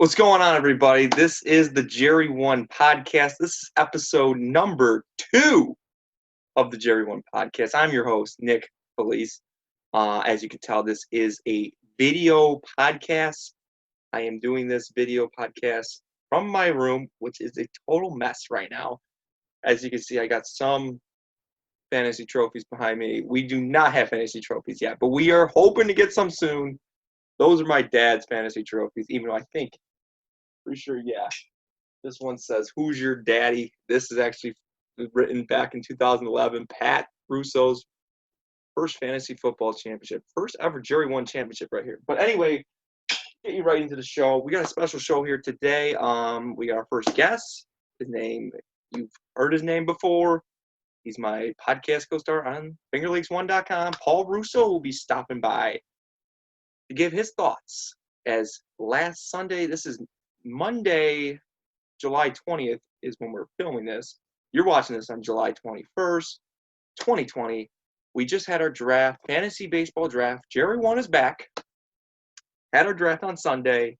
What's going on, everybody? This is the JERRY1 Podcast. This is episode number 2 of the JERRY1 Podcast. I'm your host, Nick Felice. As you can tell, this is a video podcast. I am doing this video podcast from my room, which is a total mess right now. As you can see, I got some fantasy trophies behind me. We do not have fantasy trophies yet, but we are hoping to get some soon. Those are my dad's fantasy trophies, even though I think, pretty sure, yeah. This one says, "Who's your daddy?" This is actually written back in 2011. Pat Russo's first fantasy football championship. First ever JERRY1 championship right here. But anyway, get you right into the show. We got a special show here today. We got our first guest. His name, you've heard his name before. He's my podcast co-star on fingerleaks1.com. Paul Russo will be stopping by to give his thoughts. As last Sunday, this is Monday, July 20th is when we're filming this. You're watching this on July 21st, 2020. We just had our draft, fantasy baseball draft. JERRY1 is back. Had our draft on Sunday.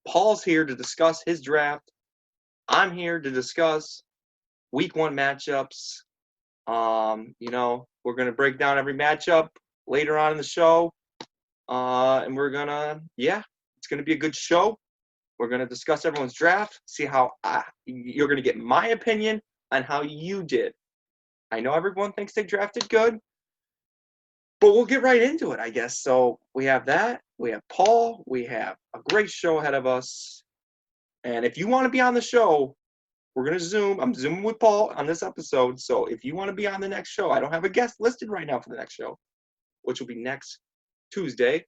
Paul's here to discuss his draft. I'm here to discuss week 1 matchups. We're going to break down every matchup later on in the show. And we're going to, it's going to be a good show. We're going to discuss everyone's draft, see how you're going to get my opinion on how you did. I know everyone thinks they drafted good, but we'll get right into it, I guess. So we have that. We have Paul. We have a great show ahead of us. And if you want to be on the show, we're going to Zoom. I'm Zooming with Paul on this episode. So if you want to be on the next show, I don't have a guest listed right now for the next show, which will be next Tuesday,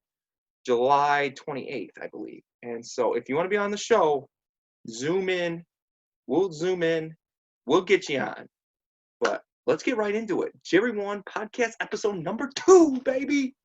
July 28th, I believe. And so if you want to be on the show, Zoom in. We'll Zoom in. We'll get you on. But let's get right into it. JERRY1 Podcast episode number 2, baby.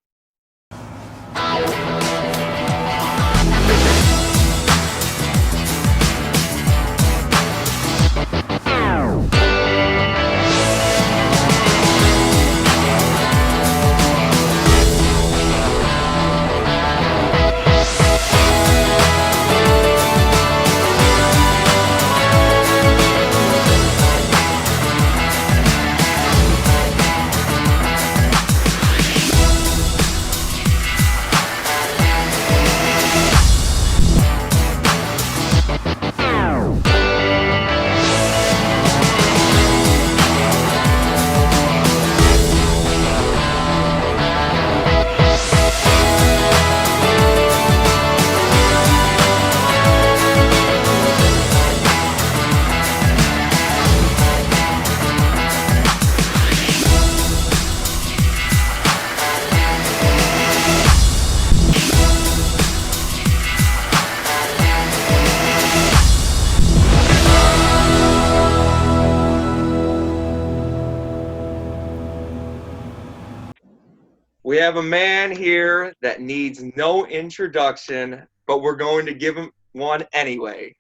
We have a man here that needs no introduction, but we're going to give him one anyway.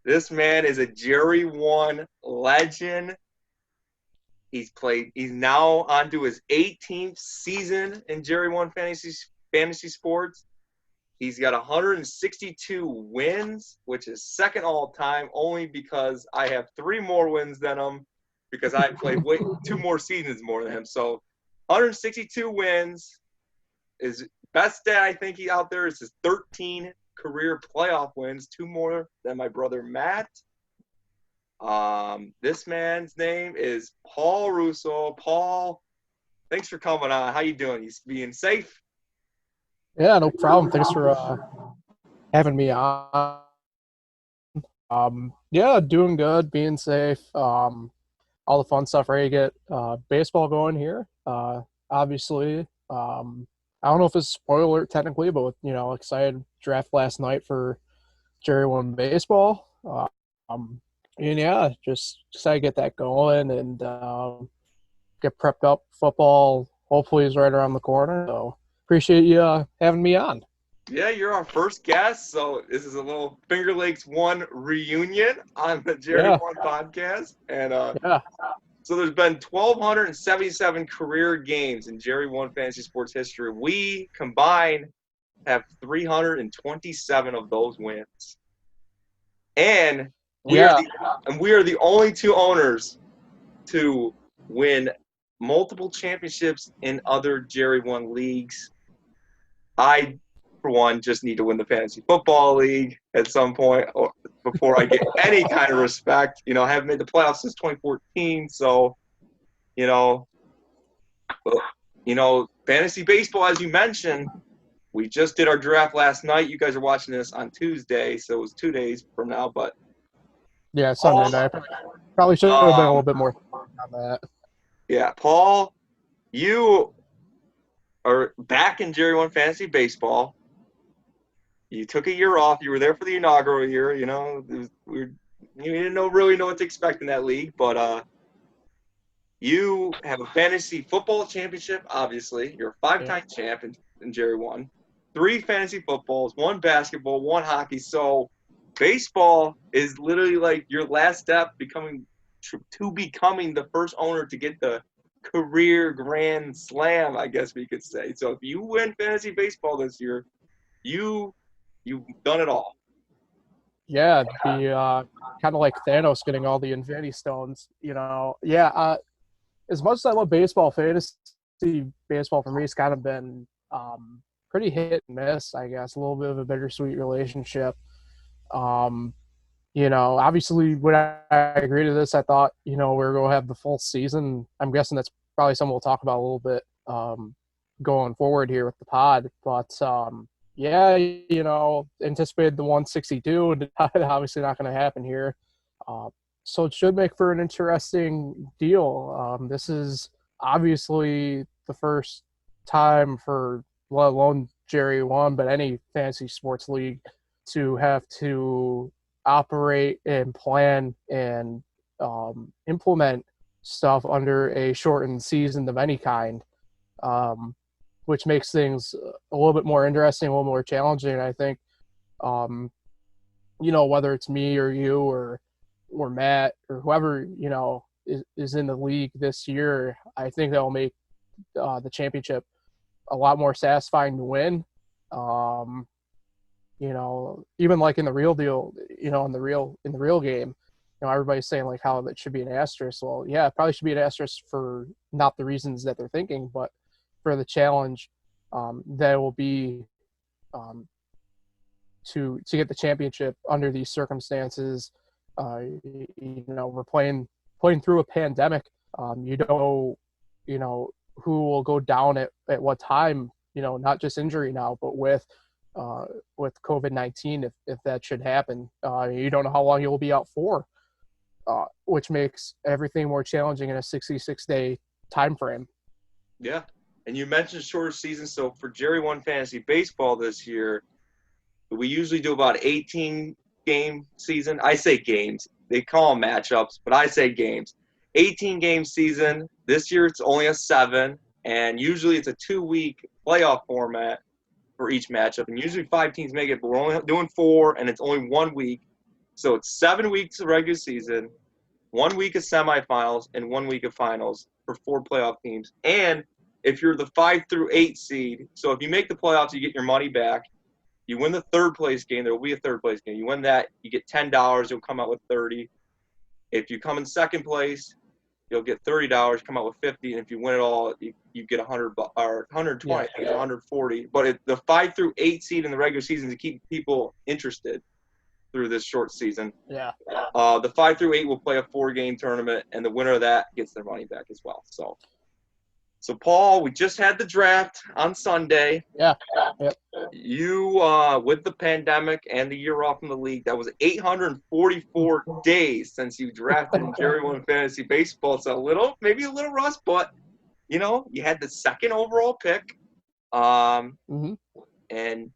This man is a JERRY1 legend. He's now on to his 18th season in JERRY1 fantasy sports. He's got 162 wins, which is second all time, only because I have 3 more wins than him because I played 2 more seasons more than him. So 162 wins. His best stat, I think, out there is his 13 career playoff wins, 2 more than my brother Matt. This man's name is Paul Russo. Paul, thanks for coming on. How you doing? You being safe? Yeah, no problem. Thanks for having me on. Doing good, being safe. All the fun stuff, ready to get baseball going here. Obviously, I don't know if it's a spoiler technically, but excited draft last night for JERRY1 baseball. Just excited to get that going and get prepped up. Football hopefully is right around the corner. So appreciate you having me on. Yeah, you're our first guest, so this is a little Finger Lakes 1 reunion on the JERRY1 podcast. And so there's been 1,277 career games in JERRY1 fantasy sports history. We combined have 327 of those wins. And we Yeah. are the only two owners to win multiple championships in other Jerry 1 leagues. I, for one, just need to win the fantasy football league at some point before I get any kind of respect. You know, I haven't made the playoffs since 2014, so you know, fantasy baseball, as you mentioned, we just did our draft last night. You guys are watching this on Tuesday, so it was 2 days from now. But Yeah, Sunday Paul, night. Probably should have been a little bit more on that. yeah, Paul, you are back in Jerry 1 Fantasy Baseball. You took a year off. You were there for the inaugural year. You know, you didn't really know what to expect in that league, but you have a fantasy football championship. Obviously, you're a 5-time champ in Jerry 1. 3 fantasy footballs, 1 basketball, 1 hockey. So, baseball is literally like your last step becoming the first owner to get the career grand slam, I guess we could say. So, if you win fantasy baseball this year, you've done it all. Yeah, the kind of like Thanos getting all the Infinity Stones. Yeah. As much as I love baseball, fantasy baseball for me has kind of been pretty hit and miss. I guess a little bit of a bittersweet relationship. Um, obviously when I agreed to this, I thought we were going to have the full season. I'm guessing that's probably something we'll talk about a little bit going forward here with the pod. But yeah, anticipated the 162, and obviously not going to happen here. So it should make for an interesting deal. This is obviously the first time for, let alone Jerry 1, but any fantasy sports league to have to operate and plan and implement stuff under a shortened season of any kind, which makes things a little bit more interesting, a little more challenging. I think, whether it's me or you or Matt or whoever, is in the league this year, I think that'll make the championship a lot more satisfying to win. Even like in the real deal, in the real game, everybody's saying like how it should be an asterisk. Well, yeah, it probably should be an asterisk for not the reasons that they're thinking, but for the challenge that will be to get the championship under these circumstances. We're playing through a pandemic. You don't know, who will go down at what time. Not just injury now, but with COVID-19, if that should happen. You don't know how long you'll be out for, which makes everything more challenging in a 66-day time frame. Yeah, and you mentioned shorter season. So for Jerry 1 Fantasy Baseball this year, we usually do about 18-game season. I say games. They call them matchups, but I say games. 18-game season. This year it's only a 7, and usually it's a 2-week playoff format for each matchup. And usually 5 teams make it, but we're only doing 4, and it's only 1 week. So it's 7 weeks of regular season, 1 week of semifinals, and 1 week of finals for 4 playoff teams. And if you're the 5 through 8 seed, so if you make the playoffs, you get your money back. You win the third place game, there will be a third place game. You win that, you get $10, you'll come out with $30. If you come in second place, you'll get $30, come out with $50, and if you win it all, you get $100 or $120, yeah. $140. But the 5 through 8 seed in the regular season to keep people interested through this short season. Yeah. The 5 through 8 will play a 4-game tournament, and the winner of that gets their money back as well. So Paul, we just had the draft on Sunday. Yeah. Yep. You, with the pandemic and the year off from the league, that was 844 days since you drafted in Jerry 1 Fantasy Baseball. So maybe a little rust, but, you had the 2nd overall pick. And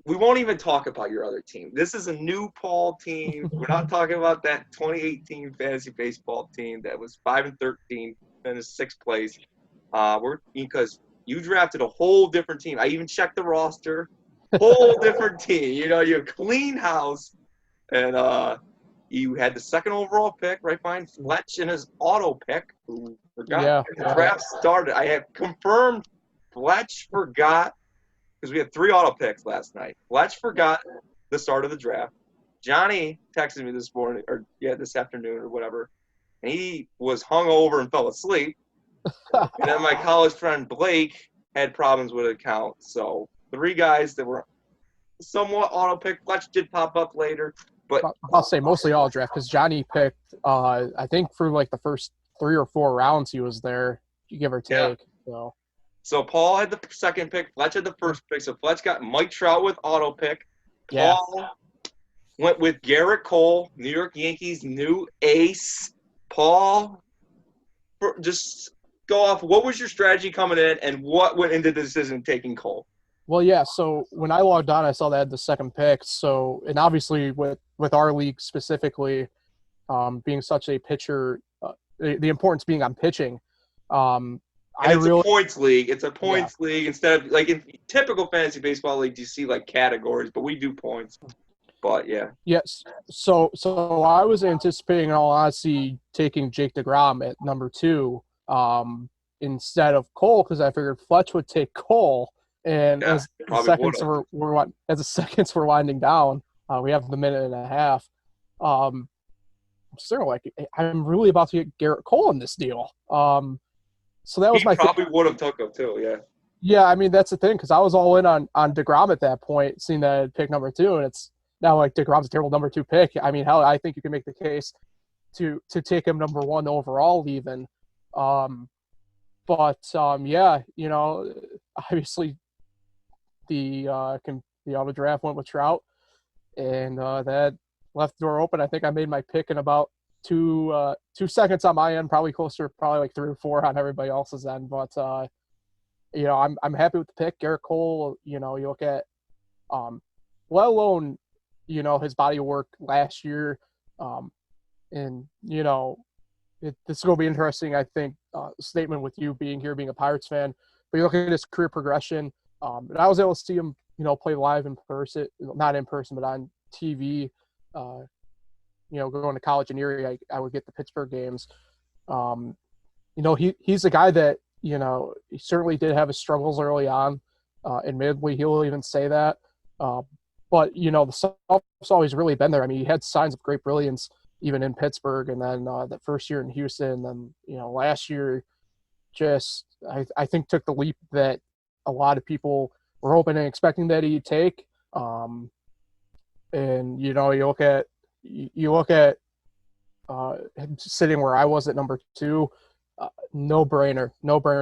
we won't even talk about your other team. This is a new Paul team. We're not talking about that 2018 Fantasy Baseball team that was 5-13, finished 6th place. Because you drafted a whole different team. I even checked the roster. Whole different team. You clean house. And you had the 2nd overall pick right behind Fletch in his auto pick, who forgot the draft started. I have confirmed Fletch forgot, because we had 3 auto picks last night. Fletch forgot the start of the draft. Johnny texted me this morning, this afternoon or whatever, and he was hungover and fell asleep. And then my college friend Blake had problems with an account. So 3 guys that were somewhat auto pick. Fletch did pop up later, but I'll say mostly all draft because Johnny picked, I think for like the first 3 or 4 rounds he was there, give or take. Yeah. So Paul had the second pick. Fletch had the first pick. So Fletch got Mike Trout with auto pick. Paul went with Garrett Cole, New York Yankees' new ace. Paul, just go off. What was your strategy coming in, and what went into the decision taking Cole? Well, yeah. So when I logged on, I saw they had the second pick. So, and obviously with our league specifically, being such a pitcher, the importance being on pitching. It's a points league. It's a points league instead of like in typical fantasy baseball leagues, you see like categories, but we do points. But yeah. Yes. So I was anticipating, in all honesty, taking Jake DeGrom at number 2 instead of Cole because I figured Fletch would take Cole. And as the seconds were winding down, we have the minute and a half. I'm still like, I'm really about to get Garrett Cole in this deal. So that was probably would have took him too, yeah. Yeah, I mean that's the thing because I was all in on DeGrom at that point, seeing that I'd pick number 2, and it's now like DeGrom's a terrible number 2 pick. I mean, hell, I think you can make the case to take him number 1 overall even. Yeah, you know, obviously the auto draft went with Trout, and that left the door open. I think I made my pick in about 2 seconds on my end, probably like 3 or 4 on everybody else's end. But you know, I'm happy with the pick. Garrett Cole, you know, you look at let alone, you know, his body of work last year, and you know, this is going to be interesting. I think statement with you being a Pirates fan, but you look at his career progression. And I was able to see him, you know, play live in person, not in person, but on TV. You know, going to college in Erie, I would get the Pittsburgh games. You know, he's a guy that, you know, he certainly did have his struggles early on. Admittedly, he'll even say that. But, you know, the stuff's always really been there. I mean, he had signs of great brilliance even in Pittsburgh, and then that first year in Houston, and then, you know, last year just I think took the leap that a lot of people were hoping and expecting that he'd take. And, you know, you look at him sitting where I was at number 2, no brainer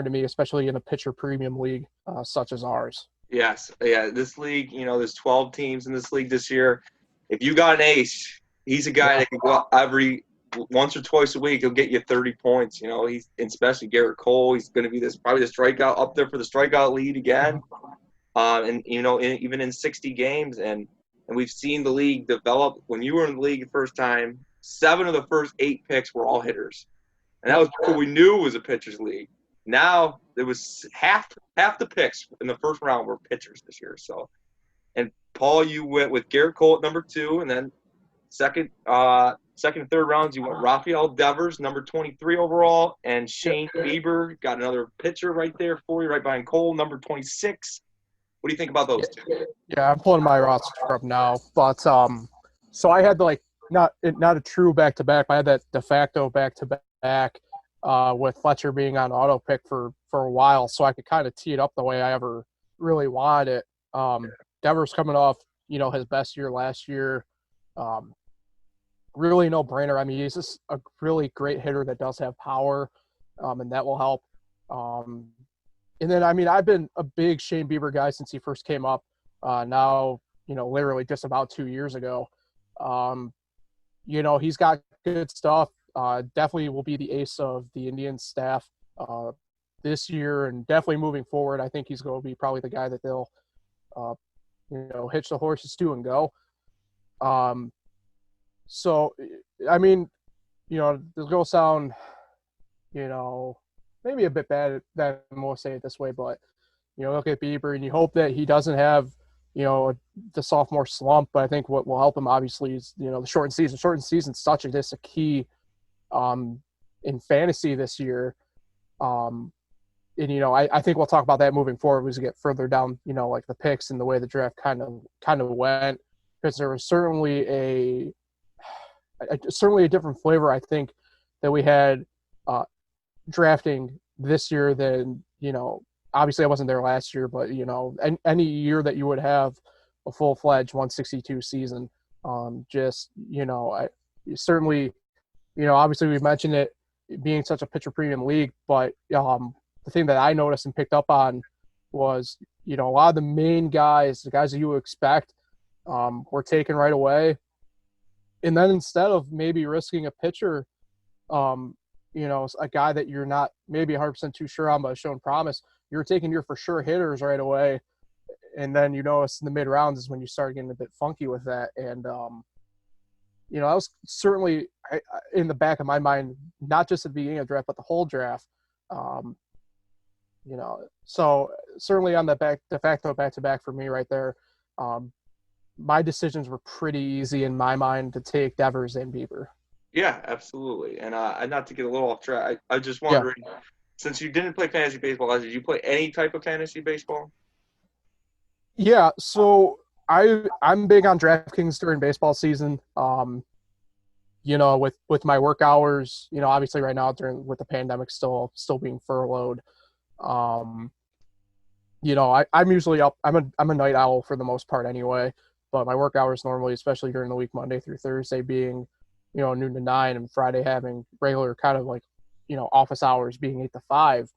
to me, especially in a pitcher premium league such as ours. Yes. Yeah. This league, you know, there's 12 teams in this league this year. If you got an ace, he's a guy that can go out once or twice a week. He'll get you 30 points. You know, especially Garrett Cole. He's going to be probably the strikeout up there for the strikeout lead again. And you know, even in 60 games, and we've seen the league develop. When you were in the league the first time, 7 of the first 8 picks were all hitters, and that was before we knew it was a pitchers league. Now there was half the picks in the first round were pitchers this year. So, and Paul, you went with Garrett Cole at number 2, and then second and third rounds you went Rafael Devers, number 23 overall, and Shane Bieber got another pitcher right there for you, right behind Cole, number 26. What do you think about those 2? Yeah, I'm pulling my roster up now, but so I had like not a true back-to-back, but I had that de facto back-to-back with Fletcher being on auto pick for a while, so I could kind of tee it up the way I ever really wanted it. Devers coming off, you know, his best year last year, really no brainer. I mean, he's just a really great hitter that does have power, and that will help. And then, I mean, I've been a big Shane Bieber guy since he first came up. Now, you know, literally just about 2 years ago. You know, he's got good stuff. Definitely will be the ace of the Indians staff this year, and definitely moving forward. I think he's going to be probably the guy that they'll, you know, hitch the horses to and go. So, I mean, you know, this is going to sound, you know, maybe a bit bad that I'm going to say it this way, but, you know, look at Bieber and you hope that he doesn't have, you know, the sophomore slump. But I think what will help him obviously is, you know, the shortened season. Shortened season is such a key in fantasy this year. And, you know, I think we'll talk about that moving forward as we get further down, you know, like the picks and the way the draft kind of went. because there was certainly certainly a different flavor, I think, that we had drafting this year than, obviously I wasn't there last year, but, any year that you would have a full-fledged 162 season. Certainly, obviously we mentioned it being such a pitcher premium league, but the thing that I noticed and picked up on was, a lot of the main guys, the guys that you would expect, were taken right away. And then instead of maybe risking a pitcher, a guy that you're not maybe 100% too sure on but has shown promise, you're taking your for sure hitters right away. And then, it's in the mid rounds is when you start getting a bit funky with that. And, that was certainly in the back of my mind, not just at the beginning of the draft, but the whole draft. So certainly on the de facto back-to-back for me right there, my decisions were pretty easy in my mind to take Devers and Bieber. Yeah, absolutely. And not to get a little off track, I was just wondering, since you didn't play fantasy baseball, did you play any type of fantasy baseball? Yeah, so I'm big on DraftKings during baseball season. With my work hours, obviously right now with the pandemic still being furloughed. I'm usually up. I'm a night owl for the most part anyway, but my work hours normally, especially during the week, Monday through Thursday being, noon to 9, and Friday having regular kind of like, office hours being 8 to 5.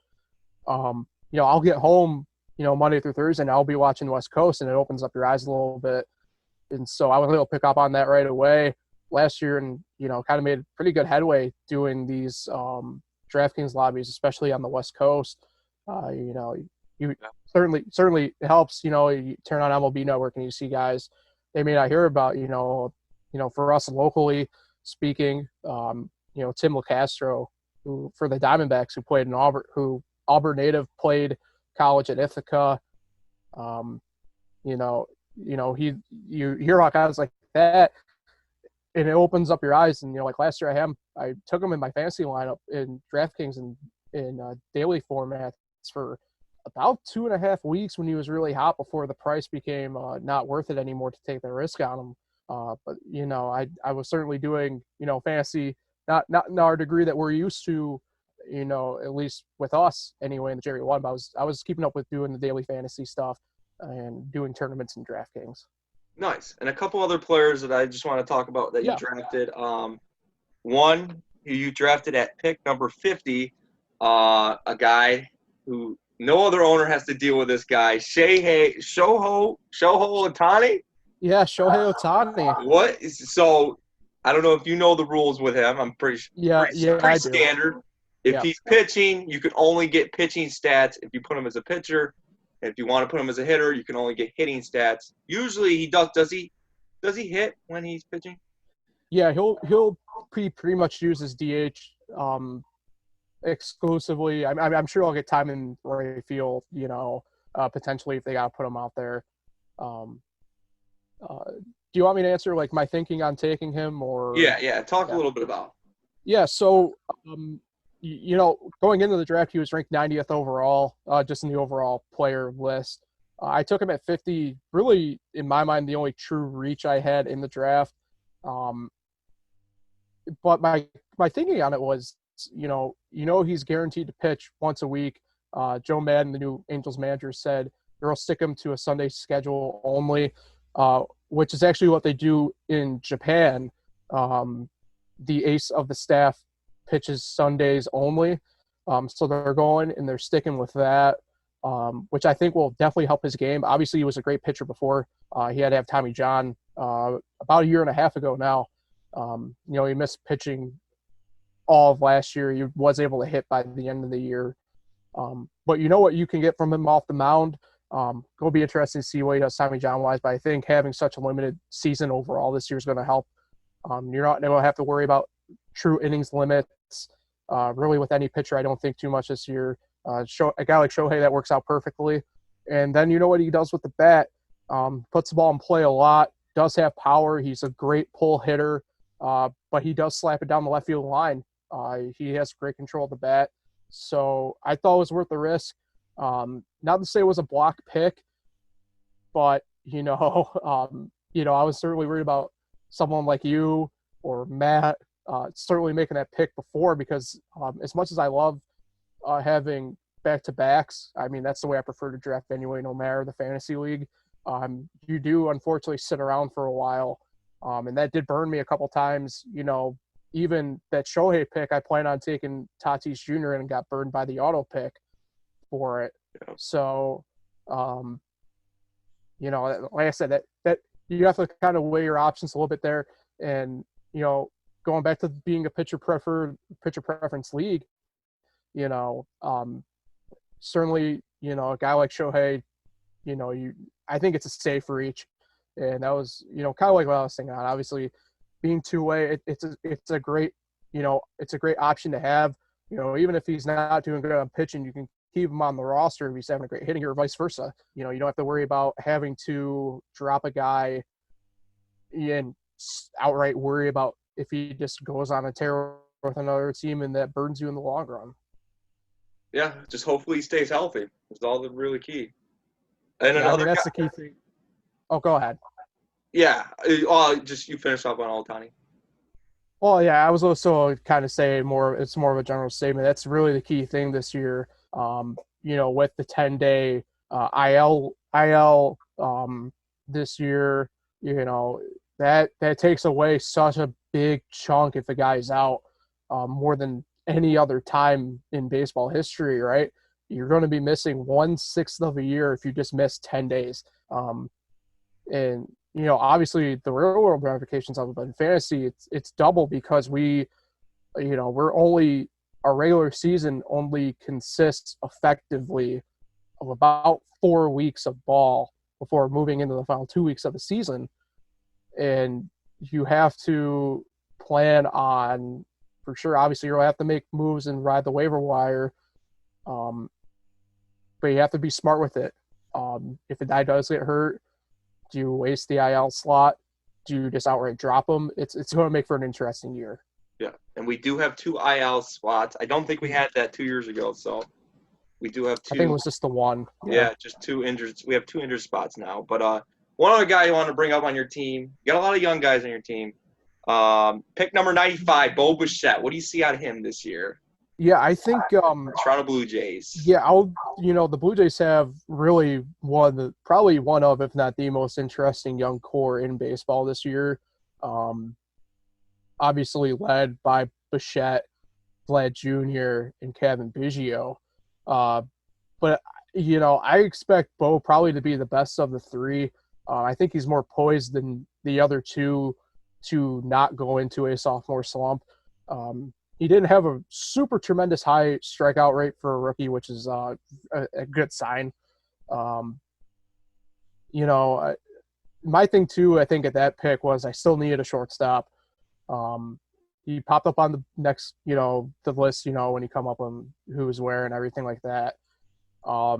I'll get home, Monday through Thursday, and I'll be watching West Coast, and it opens up your eyes a little bit. And so I was able to pick up on that right away last year, and kind of made pretty good headway doing these DraftKings lobbies, especially on the West Coast. You certainly helps. You turn on MLB Network and you see guys they may not hear about. For us locally speaking, Tim LeCastro, who for the Diamondbacks, who played in Auburn, who Auburn native, played college at Ithaca. You hear about guys like that, and it opens up your eyes. And like last year, I took him in my fantasy lineup in DraftKings and in daily formats for about 2.5 weeks when he was really hot before the price became not worth it anymore to take the risk on him. But I was certainly doing fantasy not in our degree that we're used to, at least with us anyway in the JERRY1. But I was keeping up with doing the daily fantasy stuff and doing tournaments in DraftKings. Nice. And a couple other players that I just want to talk about that you drafted. One you drafted at pick number 50, a guy who no other owner has to deal with this guy, Shohei Ohtani. Yeah, Shohei Ohtani. What? So I don't know if you know the rules with him. I'm pretty I standard. do. If he's pitching, you can only get pitching stats if you put him as a pitcher. If you want to put him as a hitter, you can only get hitting stats. Usually he does. Does he hit when he's pitching? Yeah, he'll pretty much use his DH exclusively. I'm sure I'll get time in right field, potentially if they got to put him out there. Do you want me to answer like my thinking on taking him or? Yeah. Talk a little bit about. Yeah. So, going into the draft, he was ranked 90th overall, just in the overall player list. I took him at 50. Really, in my mind, the only true reach I had in the draft. But my thinking on it was, he's guaranteed to pitch once a week. Joe Madden, the new Angels manager, said they'll stick him to a Sunday schedule only, which is actually what they do in Japan. The ace of the staff pitches Sundays only. So they're going and they're sticking with that, which I think will definitely help his game. Obviously, he was a great pitcher before. He had to have Tommy John about a year and a half ago now. He missed pitching all of last year. He was able to hit by the end of the year. But you know what you can get from him off the mound. It'll be interesting to see what he does Tommy John-wise, but I think having such a limited season overall this year is going to help. You're not going to have to worry about true innings limits really with any pitcher, I don't think, too much this year. A guy like Shohei, that works out perfectly. And then you know what he does with the bat. Puts the ball in play a lot, does have power. He's a great pull hitter, but he does slap it down the left field line. He has great control of the bat. So I thought it was worth the risk. Not to say it was a block pick, but, I was certainly worried about someone like you or Matt certainly making that pick before because as much as I love having back-to-backs, I mean, that's the way I prefer to draft anyway, no matter the fantasy league. You do unfortunately sit around for a while, and that did burn me a couple times. Even that Shohei pick, I planned on taking Tatis Jr. and got burned by the auto pick for it. Yeah. So, like I said, that you have to kind of weigh your options a little bit there. And, going back to being a pitcher preference league, certainly, a guy like Shohei, I think it's a safe reach. And that was, kind of like what I was thinking on. Obviously, being two-way, it's a great, it's a great option to have. Even if he's not doing good on pitching, you can keep him on the roster if he's having a great hitting or vice versa. You don't have to worry about having to drop a guy and outright worry about if he just goes on a tear with another team and that burns you in the long run. Yeah, just hopefully he stays healthy. That's all the really key. And that's the key thing. Oh, go ahead. Yeah, just you finish up on Ohtani. Well, yeah, I was also kind of saying it's more of a general statement. That's really the key thing this year. With the 10-day IL this year, that takes away such a big chunk if a guy's out, more than any other time in baseball history, right? You're going to be missing 1/6 of a year if you just miss 10 days. And obviously the real world ramifications of it, but in fantasy, it's double because we're only our regular season only consists effectively of about 4 weeks of ball before moving into the final 2 weeks of the season. And you have to plan on, for sure, obviously you'll have to make moves and ride the waiver wire. But you have to be smart with it. If a guy does get hurt, do you waste the IL slot? Do you just outright drop him? It's going to make for an interesting year. Yeah, and we do have 2 IL spots. I don't think we had that 2 years ago, so we do have 2. I think it was just the one. Yeah, just 2 injured. We have 2 injured spots now. But one other guy you want to bring up on your team. You got a lot of young guys on your team. Pick number 95, Bo Bichette. What do you see out of him this year? Yeah, I think Toronto Blue Jays. Yeah, the Blue Jays have really probably one of, if not the most interesting young core in baseball this year. Obviously led by Bichette, Vlad Jr., and Kevin Biggio. But I expect Bo probably to be the best of the three. I think he's more poised than the other two to not go into a sophomore slump. He didn't have a super tremendous high strikeout rate for a rookie, which is a good sign. My thing too, I think at that pick was I still needed a shortstop. He popped up on the next, the list, when he come up on who was where and everything like that. I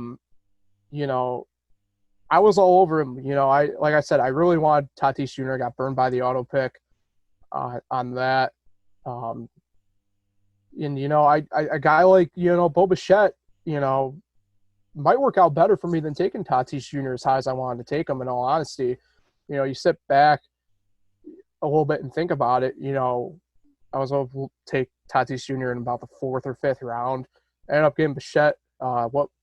was all over him. Like I said, I really wanted Tatis Jr. Got burned by the auto pick on that. And a guy like Bo Bichette, might work out better for me than taking Tatis Jr. as high as I wanted to take him. In all honesty, you sit back a little bit and think about it. I was able to take Tatis Jr. in about the 4th or 5th round. I ended up getting Bichette.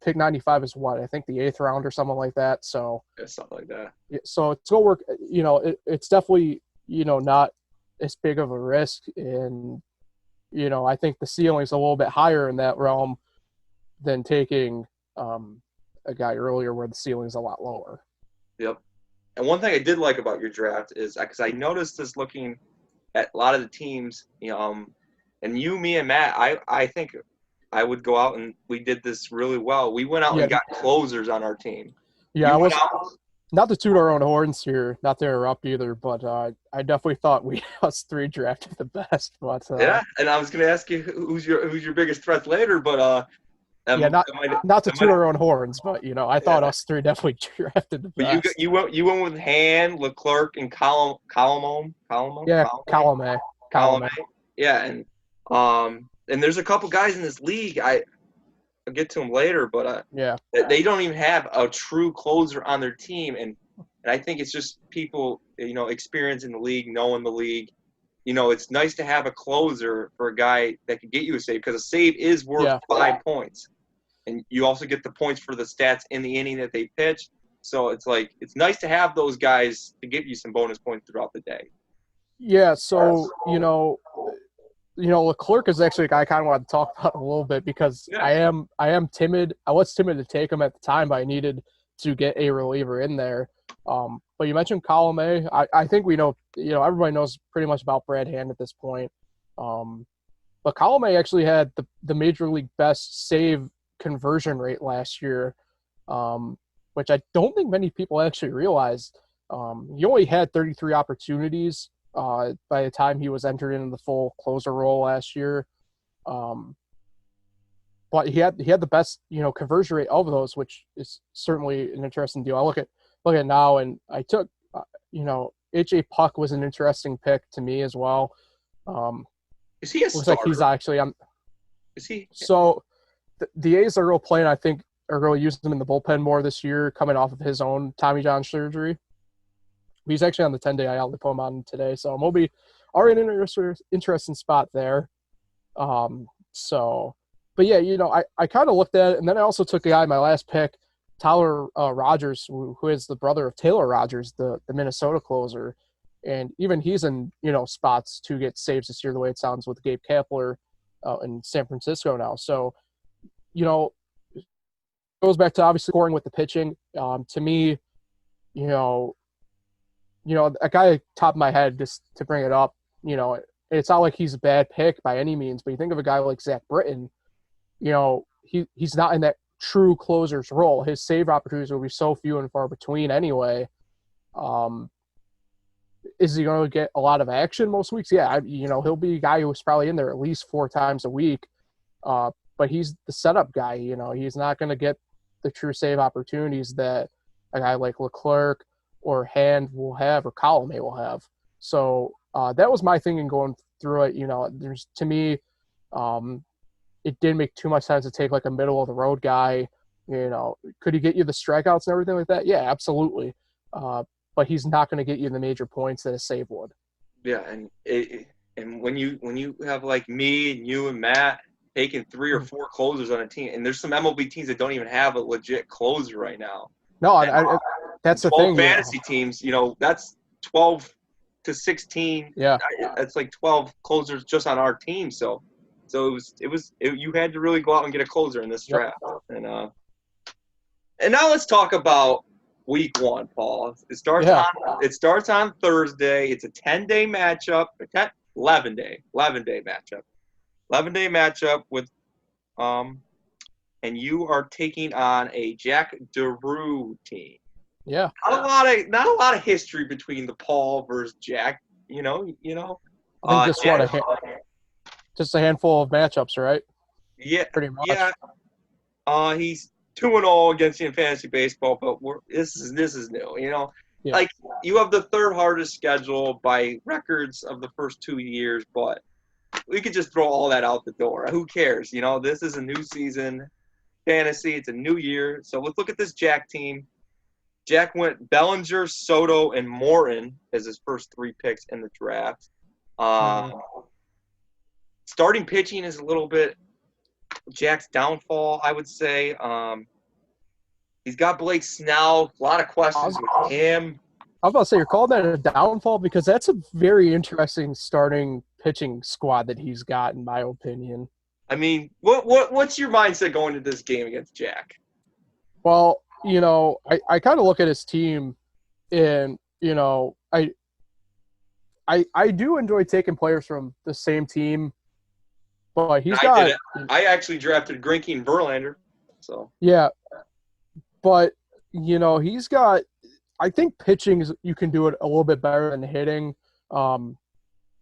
Pick 95 is what? I think the 8th round or something like that. So yeah, something like that. So it's gonna work. It's definitely not as big of a risk, and I think the ceiling is a little bit higher in that realm than taking a guy earlier where the ceiling is a lot lower. Yep. And one thing I did like about your draft is because I noticed this looking at a lot of the teams, and you, me, and Matt, I think I would go out and we did this really well. We went out and got closers on our team. Yeah, not to toot our own horns here, not to interrupt either, but I definitely thought us three drafted the best. But yeah, and I was going to ask you who's your biggest threat later, but not to toot our own horns, but I thought us three definitely drafted the best. But you went with Hand, Leclerc, and Colomé. Yeah, Colomé. Yeah, and there's a couple guys in this league. I'll get to them later, but they don't even have a true closer on their team, and I think it's just people experience in the league, knowing the league. It's nice to have a closer for a guy that can get you a save, because a save is worth 5 points. And you also get the points for the stats in the inning that they pitch. So it's nice to have those guys to give you some bonus points throughout the day. Yeah, so, Leclerc is actually a guy I kind of want to talk about a little bit, because I am timid. I was timid to take him at the time, but I needed to get a reliever in there. But you mentioned Column A. I think we know, everybody knows pretty much about Brad Hand at this point. But Column A actually had the major league best save conversion rate last year, which I don't think many people actually realized. He only had 33 opportunities by the time he was entered into the full closer role last year. But he had the best, conversion rate of those, which is certainly an interesting deal. I look at now, and I took, H.A. Puck was an interesting pick to me as well. Is he a starter? Looks like he's actually on. Is he? So the A's are real playing. I think are really using him in the bullpen more this year, coming off of his own Tommy John surgery. He's actually on the 10-day IL. They put him on today, so we'll be already in an interesting spot there. But yeah, I kind of looked at it, and then I also took a guy, my last pick, Tyler Rogers, who is the brother of Taylor Rogers, the Minnesota closer, and even he's in spots to get saves this year, the way it sounds with Gabe Kapler in San Francisco now. So it goes back to obviously scoring with the pitching. To me, a guy top of my head, just to bring it up, it's not like he's a bad pick by any means, but you think of a guy like Zach Britton, he's not in that true closer's role. His save opportunities will be so few and far between anyway. Is he going to get a lot of action most weeks? Yeah, he'll be a guy who's probably in there at least 4 times a week. But he's the setup guy. He's not going to get the true save opportunities that a guy like Leclerc or Hand will have, or Column A will have. So that was my thinking going through it. There's, to me, it didn't make too much sense to take like a middle of the road guy. Could he get you the strikeouts and everything like that? Yeah, absolutely. But he's not going to get you the major points that a save would. Yeah, and when you have like me and you and Matt taking 3 or 4 closers on a team, and there's some MLB teams that don't even have a legit closer right now. No, that's the thing. 12 fantasy teams, that's 12 to 16. Yeah, that's like 12 closers just on our team. So you had to really go out and get a closer in this draft. And now let's talk about week 1, Paul. It starts on Thursday. It's a 10-day matchup. 11-day matchup. 11-day matchup with and you are taking on a Jack DeRue team. Yeah. Not a lot of history between the Paul versus Jack, I think just a handful of matchups, right? Yeah. Pretty much. Yeah. He's 2-0 against you in fantasy baseball, but this is new, Yeah. Like, you have the 3rd hardest schedule by records of the first 2 years, but we could just throw all that out the door. Who cares? This is a new season. Fantasy, it's a new year. So let's look at this Jack team. Jack went Bellinger, Soto, and Morton as his first 3 picks in the draft. Starting pitching is a little bit Jack's downfall, I would say. He's got Blake Snell. A lot of questions with him. I was about to say, you're calling that a downfall, because that's a very interesting starting pitching squad that he's got, in my opinion. I mean, what's your mindset going into this game against Jack? Well, I kind of look at his team, and I do enjoy taking players from the same team, but I actually drafted Greinke and Verlander, so yeah, but he's got. I think pitching you can do it a little bit better than hitting,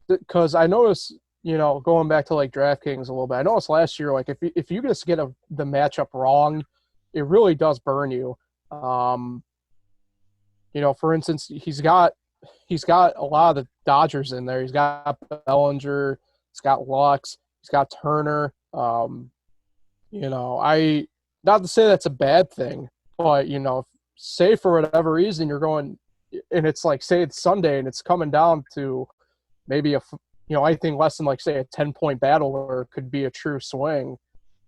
because I noticed. Going back to like DraftKings a little bit, I noticed last year, like if you just get the matchup wrong, it really does burn you. For instance, he's got a lot of the Dodgers in there. He's got Bellinger, he's got Lux, he's got Turner. Not to say that's a bad thing, but say for whatever reason you're going and it's like, say it's Sunday and it's coming down to maybe anything less than like, say, a 10-point battle, or it could be a true swing.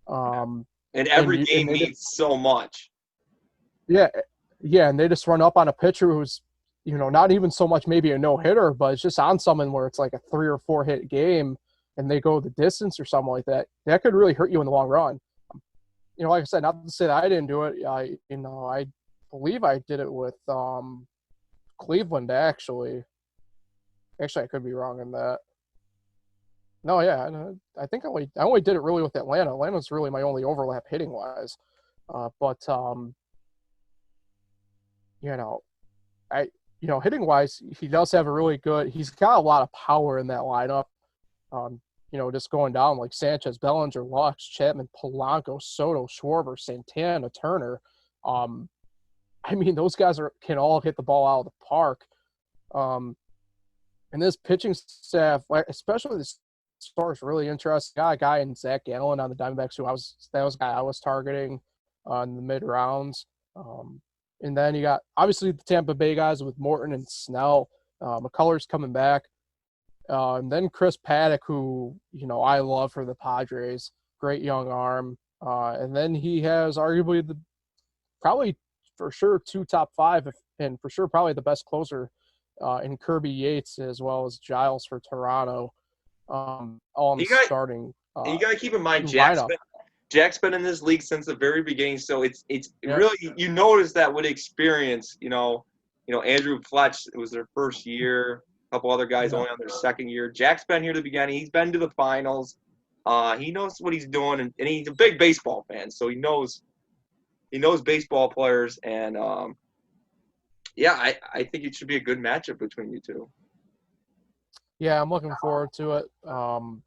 And every game they means so much. Yeah, yeah, and they just run up on a pitcher who's, not even so much maybe a no-hitter, but it's just on someone where it's like a 3 or 4 hit game, and they go the distance or something like that. That could really hurt you in the long run. Like I said, not to say that I didn't do it. I believe I did it with Cleveland, actually. Actually, I could be wrong in that. No, yeah, I think I only did it really with Atlanta. Atlanta's really my only overlap hitting wise, but hitting wise, he does have a really good. He's got a lot of power in that lineup. Just going down like Sanchez, Bellinger, Lux, Chapman, Polanco, Soto, Schwarber, Santana, Turner. Those guys can all hit the ball out of the park. And this pitching staff, especially this star's really interesting. Got a guy in Zach Gallen on the Diamondbacks that was a guy I was targeting in the mid rounds. And then you got obviously the Tampa Bay guys with Morton and Snell. McCullers coming back. And then Chris Paddock, who, I love for the Padres. Great young arm. And then he has arguably probably for sure 2 top 5, and for sure probably the best closer in Kirby Yates, as well as Giles for Toronto. All on the starting. And you got to keep in mind, lineup. Jack's been in this league since the very beginning, so it's Yeah. really, you notice that with experience. Andrew Fletch, it was their first year. A couple other guys only on their second year. Jack's been here to the beginning. He's been to the finals. He knows what he's doing, and he's a big baseball fan, so he knows baseball players. And I think it should be a good matchup between you two. Yeah, I'm looking forward to it. I'm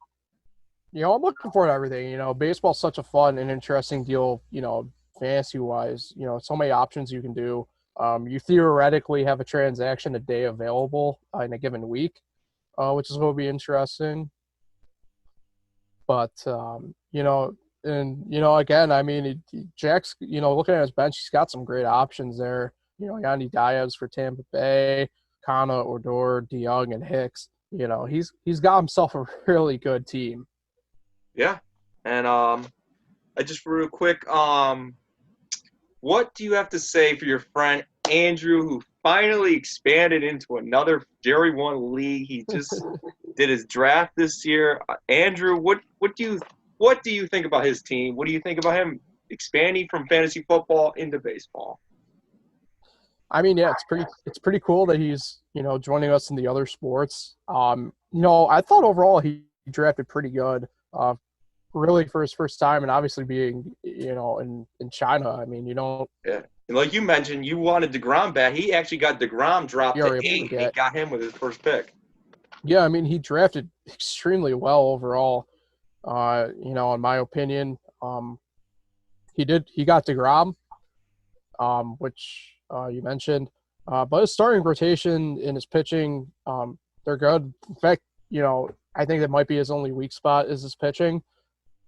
looking forward to everything. Baseball's such a fun and interesting deal, fantasy-wise. So many options you can do. You theoretically have a transaction a day available in a given week, which is what will be interesting. But, again, Jack's, looking at his bench, he's got some great options there. Yandy Diaz for Tampa Bay, Kana, Odor, DeYoung, and Hicks. He's got himself a really good team. Yeah. And I just real quick, what do you have to say for your friend Andrew, who finally expanded into another JERRY1 league? He just did his draft this year. Andrew, what do you think about his team? What do you think about him expanding from fantasy football into baseball? It's pretty cool that he's, joining us in the other sports. I thought overall he drafted pretty good. Really for his first time, and obviously being, in China. Yeah. And like you mentioned, you wanted DeGrom back. He actually got DeGrom dropped to 8, and he got him with his first pick. Yeah, he drafted extremely well overall. In my opinion, he got DeGrom, which you mentioned, but his starting rotation and his pitching, they're good. In fact, I think that might be his only weak spot is his pitching.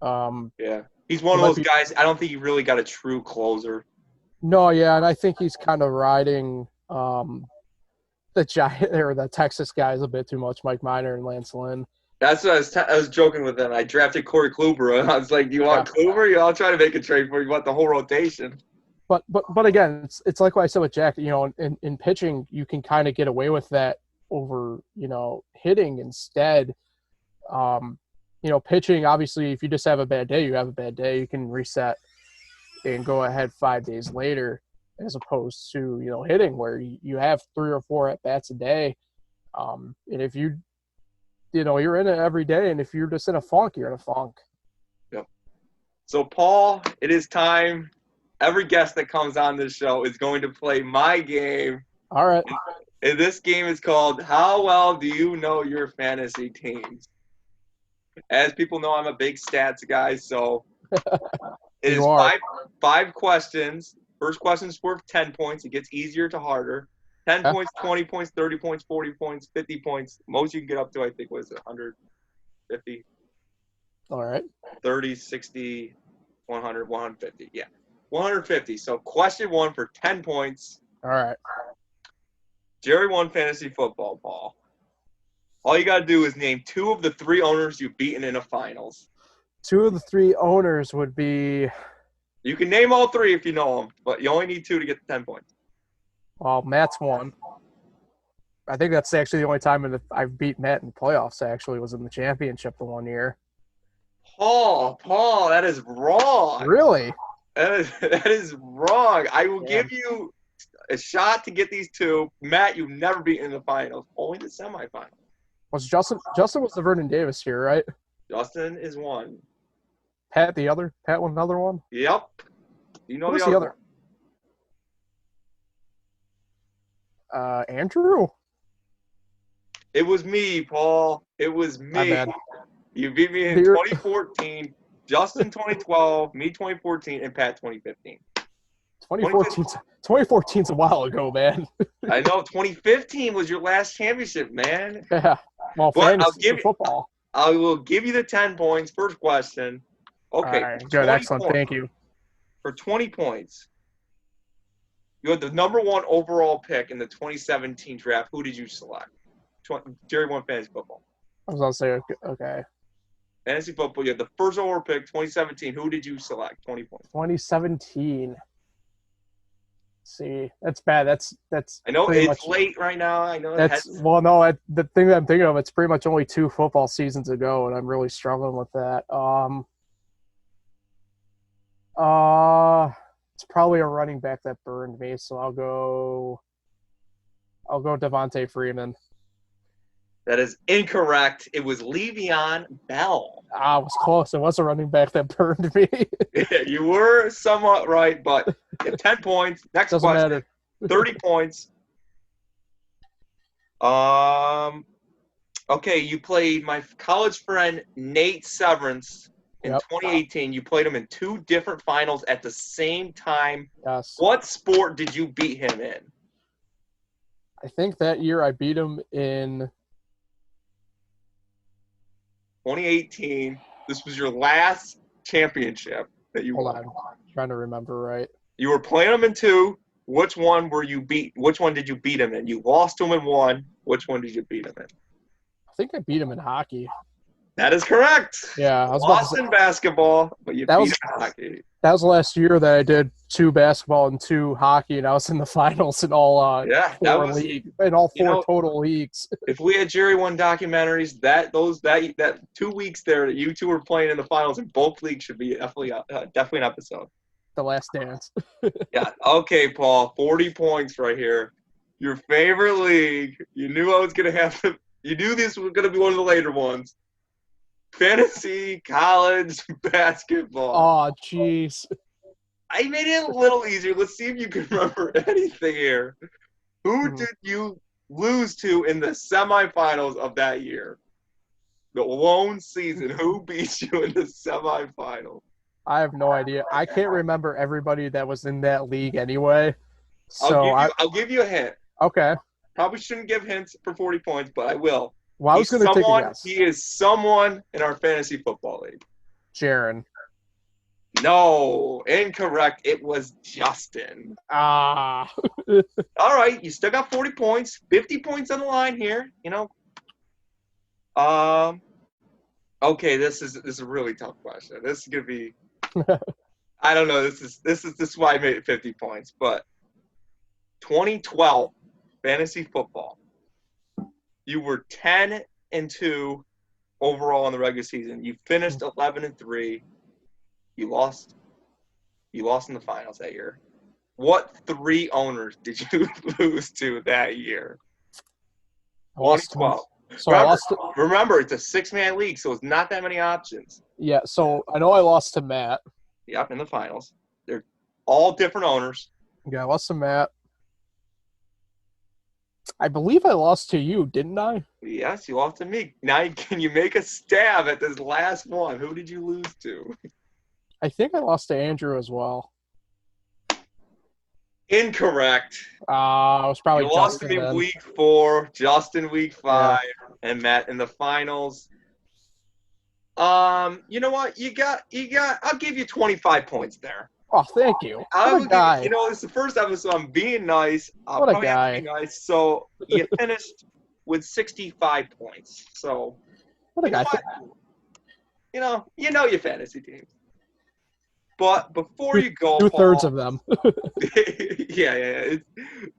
Yeah, he's one of those guys. I don't think he really got a true closer. No, yeah, and I think he's kind of riding the Texas guys a bit too much, Mike Minor and Lance Lynn. That's what I was joking with him. I drafted Corey Kluber, and I was like, "Do you want Kluber? I'll try to make a trade for you. You want the whole rotation?" But again, it's like what I said with Jack. In pitching, you can kind of get away with that over hitting instead. Pitching, obviously, if you just have a bad day, you have a bad day. You can reset and go ahead 5 days later, as opposed to, hitting where you have 3 or 4 at-bats a day. And if you're in it every day, and if you're just in a funk, you're in a funk. Yep. So, Paul, it is time. Every guest that comes on this show is going to play my game. All right. And this game is called How Well Do You Know Your Fantasy Teams? As people know, I'm a big stats guy, so it is five questions. First question is worth 10 points. It gets easier to harder. 10 points, 20 points, 30 points, 40 points, 50 points. Most you can get up to, I think, was 150. All right. 30, 60, 100, 150. Yeah, 150. So question 1 for 10 points. All right. JERRY1 Fantasy Football, Paul. All you got to do is name 2 of the 3 owners you've beaten in the finals. 2 of the 3 owners would be. You can name all 3 if you know them, but you only need 2 to get the 10 points. Well, Matt's one. I think that's actually the only time I've beat Matt in the playoffs, actually, was in the championship the one year. Paul, that is wrong. Really? That is wrong. I will give you a shot to get these 2. Matt, you've never beaten in the finals, only the semifinals. Was Justin was the Vernon Davis here, right? Justin is 1. Pat won another one? Yep. You know Who was the other one? Andrew? It was me, Paul. It was me. My bad. You beat me in 2014, Justin 2012, me 2014, and Pat 2015. 2014's a while ago, man. I know. 2015 was your last championship, man. Yeah. Well, fantasy football. I will give you the 10 points. First question. Okay. All right, good. Excellent. Thank you. For 20 points, you had the number 1 overall pick in the 2017 draft. Who did you select? JERRY1 Fantasy Football. I was going to say, okay. Fantasy Football, you had the first overall pick, 2017. Who did you select? 20 points. 2017. See, that's bad. That's. I know it's late right now. I know the thing that I'm thinking of, it's pretty much only 2 football seasons ago, and I'm really struggling with that. It's probably a running back that burned me, so I'll go Devontae Freeman. That is incorrect. It was Le'Veon Bell. It was close. It was a running back that burned me. Yeah, you were somewhat right, but 10 points. Next Doesn't question. matter. 30 points. Okay, you played my college friend Nate Severance in 2018. You played him in 2 different finals at the same time. Yes. What sport did you beat him in? I think that year I beat him in 2018. This was your last championship that you won. Hold on. I'm trying to remember right. You were playing him in 2. Which one were you beat? Which one did you beat him in? You lost to him in 1. Which one did you beat him in? I think I beat him in hockey. That is correct. Yeah, I was lost in basketball, but you beat him in hockey. That was last year that I did 2 basketball and 2 hockey, and I was in the finals in all 4 total leagues. If we had JERRY1 documentaries, that 2 weeks there that you 2 were playing in the finals in both leagues should be definitely an episode. The Last Dance. Yeah. Okay, Paul. 40 points right here. Your favorite league. You knew I was gonna have to. You knew this was gonna be one of the later ones. Fantasy college basketball. Oh, jeez. I made it a little easier. Let's see if you can remember anything here. Who did you lose to in the semifinals of that year? The lone season. Who beat you in the semifinals? I have no idea. I can't remember everybody that was in that league anyway. I'll give you a hint. Okay. Probably shouldn't give hints for 40 points, but I will. Well, I was going to take a guess. He is someone in our fantasy football league. Jaron. No, incorrect. It was Justin. All right, you still got 40 points. 50 points on the line here. You know. Okay, this is a really tough question. This is gonna be. I don't know. This is why I made it 50 points. But 2012 fantasy football. You were 10-2 overall in the regular season. You finished 11-3. You lost in the finals that year. What 3 owners did you lose to that year? 2012. Remember, it's a 6-man league, so it's not that many options. Yeah, so I know I lost to Matt. Yep, in the finals. They're all different owners. Yeah, I lost to Matt. I believe I lost to you, didn't I? Yes, you lost to me. Now, can you make a stab at this last one? Who did you lose to? I think I lost to Andrew as well. Incorrect. I was probably you lost to me week 4, Justin week 5, and Matt in the finals. You know what? You got. I'll give you 25 points there. Oh, thank you. I What a will give guy. you know, it's the first episode. I'm being nice. I'll What a probably have to guy. be nice. So you finished with 65 points. So What a you know guy. what? You know your fantasy teams. But before you go, Two-thirds Paul, of them. yeah.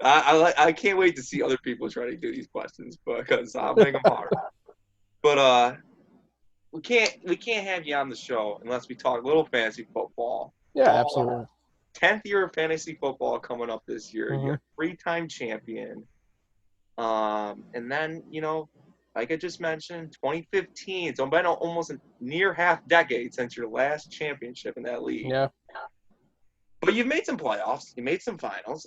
I can't wait to see other people try to do these questions because I'll make them hard. But we can't have you on the show unless we talk a little fantasy football. Yeah, Paul, absolutely. 10th year of fantasy football coming up this year. Mm-hmm. You're a three-time champion. And then, like I just mentioned, 2015. It's been almost a near half decade since your last championship in that league. Yeah. But you've made some playoffs. You made some finals.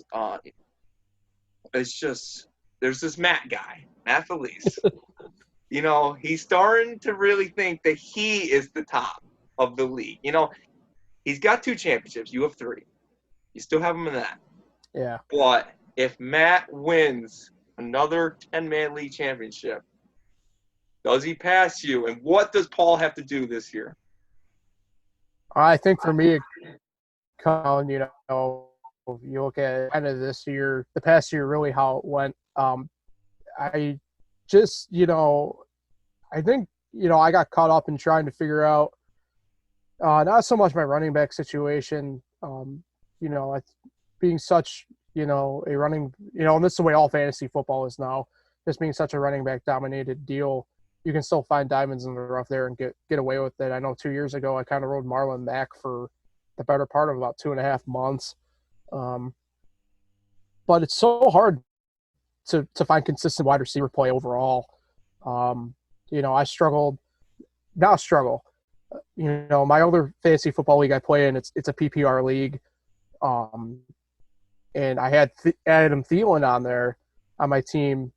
It's just there's this Matt guy, Matt Felice. He's starting to really think that he is the top of the league. He's got 2 championships. You have 3. You still have him in that. Yeah. But if Matt wins another 10-man league championship, does he pass you? And what does Paul have to do this year? I think for me, Colin, you look at kind of this year, the past year, really how it went. I just, I think, I got caught up in trying to figure out not so much my running back situation, being such, a running, and this is the way all fantasy football is now, just being such a running back dominated deal. You can still find diamonds in the rough there and get away with it. I know 2 years ago I kind of rode Marlon Mack for the better part of about 2.5 months. But it's so hard to find consistent wide receiver play overall. I struggled, not struggle. My other fantasy football league I play in, it's a PPR league. And I had Adam Thielen on there on my team.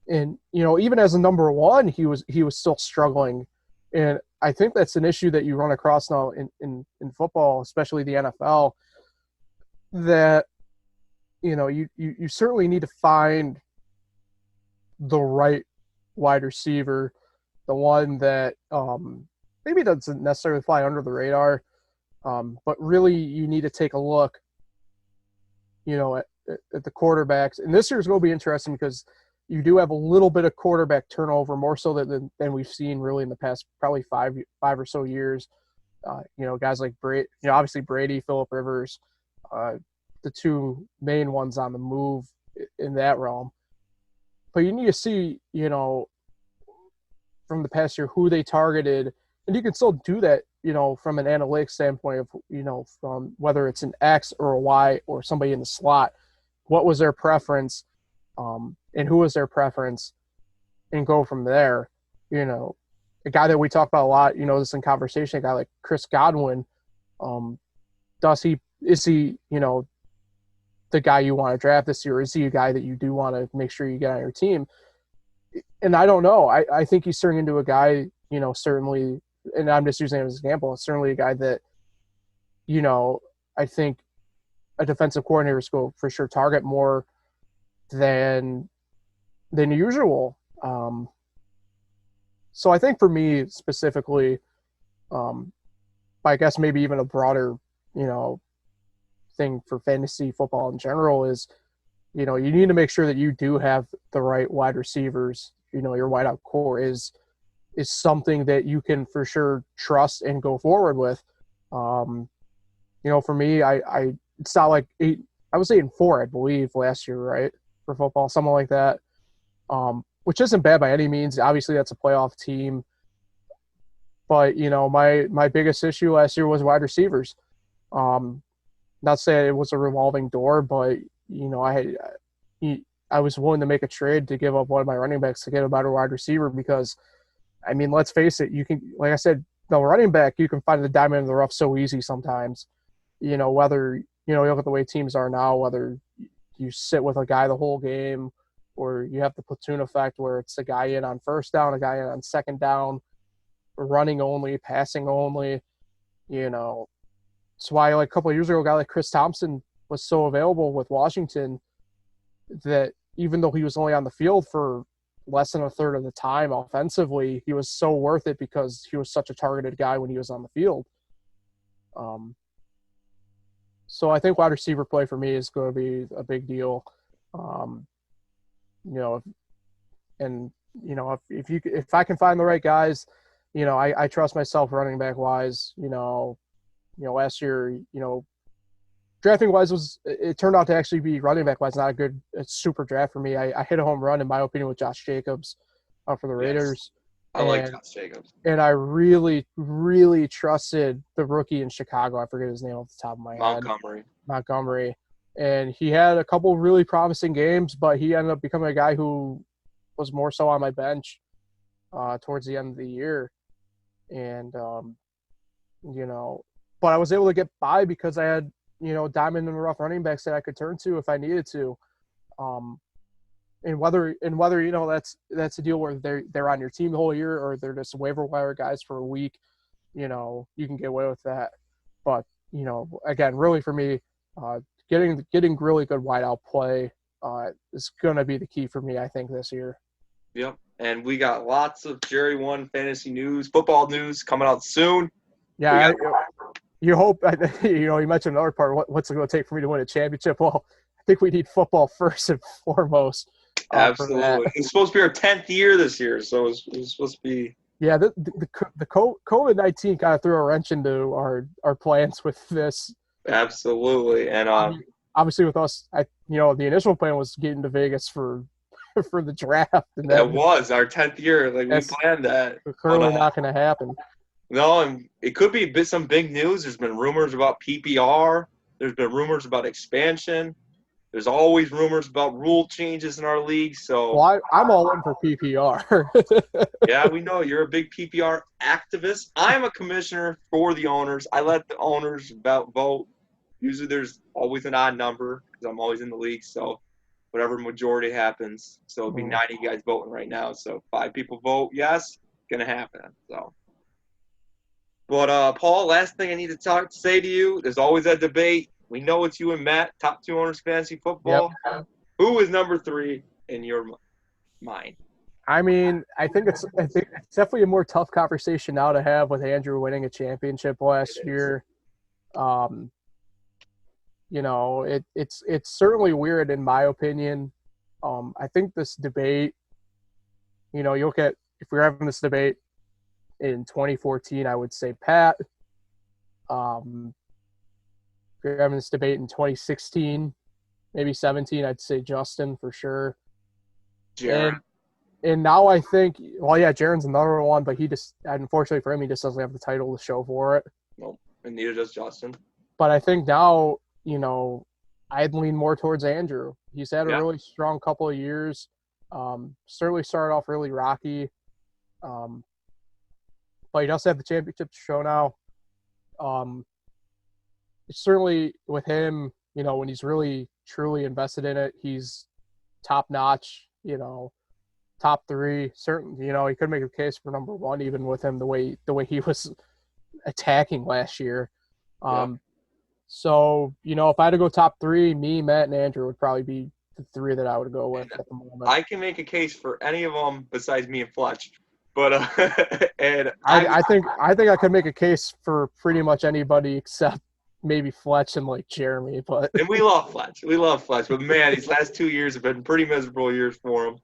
And, even as a number 1, he was still struggling. And I think that's an issue that you run across now in football, especially the NFL, that, you certainly need to find the right wide receiver, the one that maybe doesn't necessarily fly under the radar, but really you need to take a look, at the quarterbacks. And this year's going to be interesting because you do have a little bit of quarterback turnover, more so than we've seen really in the past probably five or so years. Guys like Brady, obviously Brady, Phillip Rivers, the 2 main ones on the move in that realm. But you need to see, from the past year who they targeted, and you can still do that, from an analytics standpoint of, from whether it's an X or a Y or somebody in the slot, what was their preference, and who was their preference, and go from there. A guy that we talk about a lot, this in conversation, a guy like Chris Godwin, is he, the guy you want to draft this year? Is he a guy that you do want to make sure you get on your team? And I don't know. I think he's turning into a guy, certainly, and I'm just using him as an example, certainly a guy that, I think a defensive coordinator will for sure target more than usual. So I think for me specifically, I guess maybe even a broader, thing for fantasy football in general is, you need to make sure that you do have the right wide receivers. Your wideout core is something that you can for sure trust and go forward with. For me, I it's not like I was 8-4, I believe, last year, right, for football, something like that. Which isn't bad by any means. Obviously, that's a playoff team. But, my biggest issue last year was wide receivers. Not saying it was a revolving door, but, I was willing to make a trade to give up one of my running backs to get a better wide receiver because, let's face it, you can, like I said, the running back, you can find the diamond in the rough so easy sometimes. Whether, you look at the way teams are now, whether you sit with a guy the whole game or you have the platoon effect where it's a guy in on first down, a guy in on second down, running only, passing only, That's why, like a couple of years ago, a guy like Chris Thompson was so available with Washington that even though he was only on the field for less than a third of the time offensively, he was so worth it because he was such a targeted guy when he was on the field. So I think wide receiver play for me is going to be a big deal. Um, you know, and if I can find the right guys, I trust myself running back wise. Last year, drafting wise it turned out to actually be running back wise not a super draft for me. I hit a home run in my opinion with Josh Jacobs for the Raiders. I like Josh Jacobs. And I really, really trusted the rookie in Chicago. I forget his name off the top of my head. Montgomery. And he had a couple really promising games, but he ended up becoming a guy who was more so on my bench towards the end of the year. And, but I was able to get by because I had, diamond in the rough running backs that I could turn to if I needed to. And whether that's a deal where they're on your team the whole year or they're just waiver wire guys for a week, you can get away with that. But again, really for me, getting really good wideout play is going to be the key for me, I think, this year. Yep, and we got lots of JERRY1 fantasy news, football news coming out soon. Yeah, you hope. You mentioned another part. What's it going to take for me to win a championship? Well, I think we need football first and foremost. Absolutely. It's supposed to be our 10th year this year, so it's supposed to be. Yeah, the COVID-19 kind of threw a wrench into our plans with this. Absolutely, and obviously with us, the initial plan was getting to Vegas for the draft. And that was our 10th year. Like we planned that. Clearly not going to happen. No, and it could be some big news. There's been rumors about PPR. There's been rumors about expansion. There's always rumors about rule changes in our league. So I'm all in for PPR. Yeah, we know you're a big PPR activist. I'm a commissioner for the owners. I let the owners vote. Usually there's always an odd number because I'm always in the league. So whatever majority happens. So it'll be 90 guys voting right now. So 5 people vote yes, going to happen. So. But, Paul, last thing I need to say to you, there's always that debate. We know it's you and Matt, top 2 owners fantasy football. Yep. Who is number 3 in your mind? I mean, I think it's definitely a more tough conversation now to have with Andrew winning a championship last year. It's certainly weird in my opinion. I think this debate, you look at if we're having this debate in 2014, I would say Pat. If you're having this debate in 2016, maybe 17, I'd say Justin for sure. Jaron. And now I think, Jaron's another one, but he just, unfortunately for him, he just doesn't have the title to show for it. Nope, and neither does Justin. But I think now, I'd lean more towards Andrew. He's had a really strong couple of years. Certainly started off really rocky. But he does have the championship to show now. Certainly with him, when he's really truly invested in it, he's top notch, top 3. Certainly, he could make a case for number 1 even with him the way he was attacking last year. So, if I had to go top 3, me, Matt, and Andrew would probably be the 3 that I would go with at the moment. I can make a case for any of them besides me and Fletch. But and I think I could make a case for pretty much anybody except maybe Fletch and like Jeremy. But and we love Fletch. But man, these last 2 years have been pretty miserable years for him.